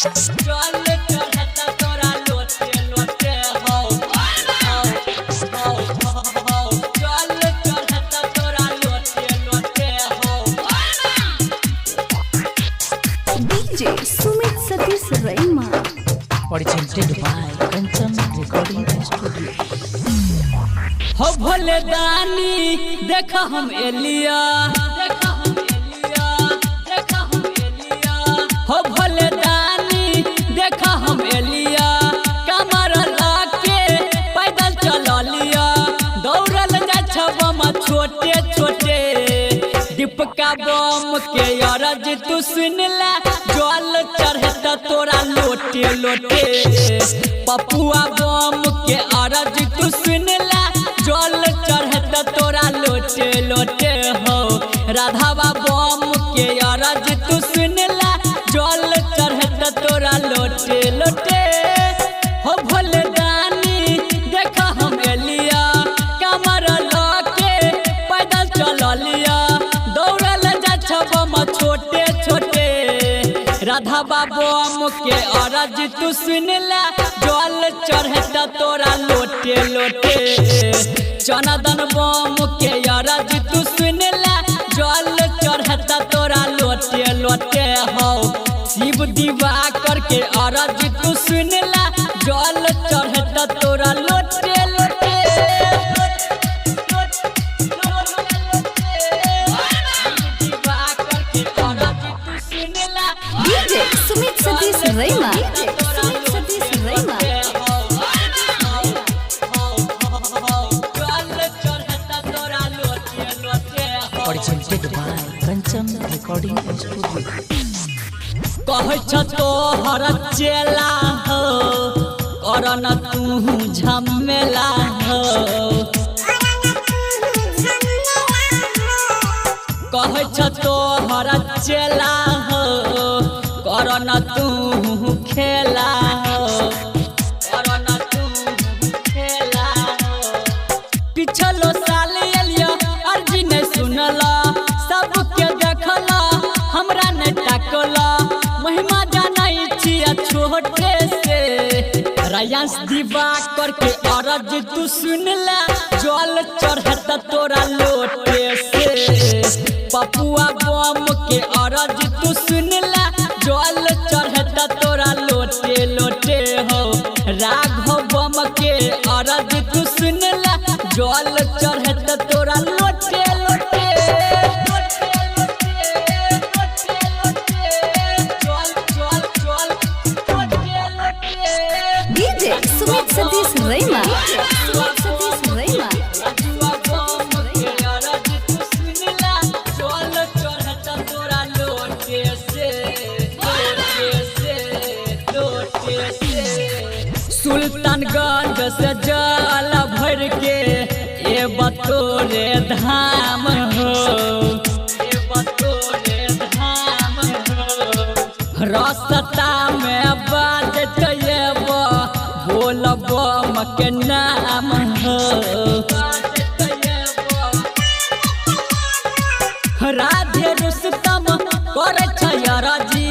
जल चढ़ता तोरा लोटे लोटे हो जल चढ़ता तोरा लोटे लोटे हो। DJ Sumit Satish Raima. Presented by Kanchan Recording Studio. हो भोले दानी देखा हम एलिया हो भोले दानी देखा हम एलिया कमर लाके पैदल चल लिया दौड़ल जा छबम छोटे छोटे दीपका बम के अरज तू सुन ला जल चढ़ता तोरा लोटे लोटे पपुआ बम के अरज तू सुन ला जल चढ़ता तोरा लोटे लोटे हो। राधावा बम के अरज तू सुन ला जल चढ़ता तोरा लोटे लोटे हो भोले दानी देखा हम एलिया कमर लाके पैदल चल लिया दौड़ल जा छबम छोटे छोटे राधावा बम के अरज तू सुन ला जल चढ़ता तोरा लोटे लोटे चनदन बम के अरज तू सुन ला जल चढ़ता तोरा लोटे लोटे हो। शिव दिवाकर के अरज तू सुन ला जल चढ़ता तोरा लोटे लोटे दिवाकर के अरज तू सुन ला DJ Sumit Satish Raima. Sumit Satish Raima. Presented by Kanchan Recording Studio. कह तो हर चेला हो करन तू झमेला हो कह तो हर चेला हो करन तू खेला हो करन तू खेला हो। पिछलो साल एलिया अर्जी ने सुनला सबके देखला हमरा ने टाकला महिमा जानाई छिया छोटे से रायांश दिवाकर के अरज तू सुन ला जल चढ़ता तोरा लोटे से पपुआ बम के अरज तू सुन ला जल चढ़ता तोरा लोटे लोटे हो। राघव बम के अरज तू सुन ला जल चढ़ता तोरा लोटे लोटे DJ Sumit Satish Raima. Sumit Satish Raima. Sultanganj से जल भर के ए बतोरे धाम हो ए बतोरे धाम हो। रास्ता में बाजत एबो बोल बम के नाम हो राधे रुस्तम करे छयराजी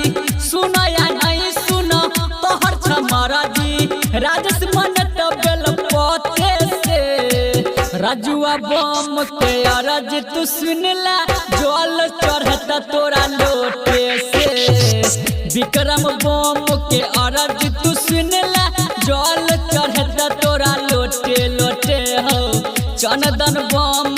सुनो या नहीं सुनो तोहर छमराजी राजस मन तबल पोते से राजुआ बम के अरज तू सुन ला जल चढ़ता तोरा लोटे से विक्रम बम के अरज तू सुन ला जल चढ़ता तोरा लोटे लोटे हो। चंदन बम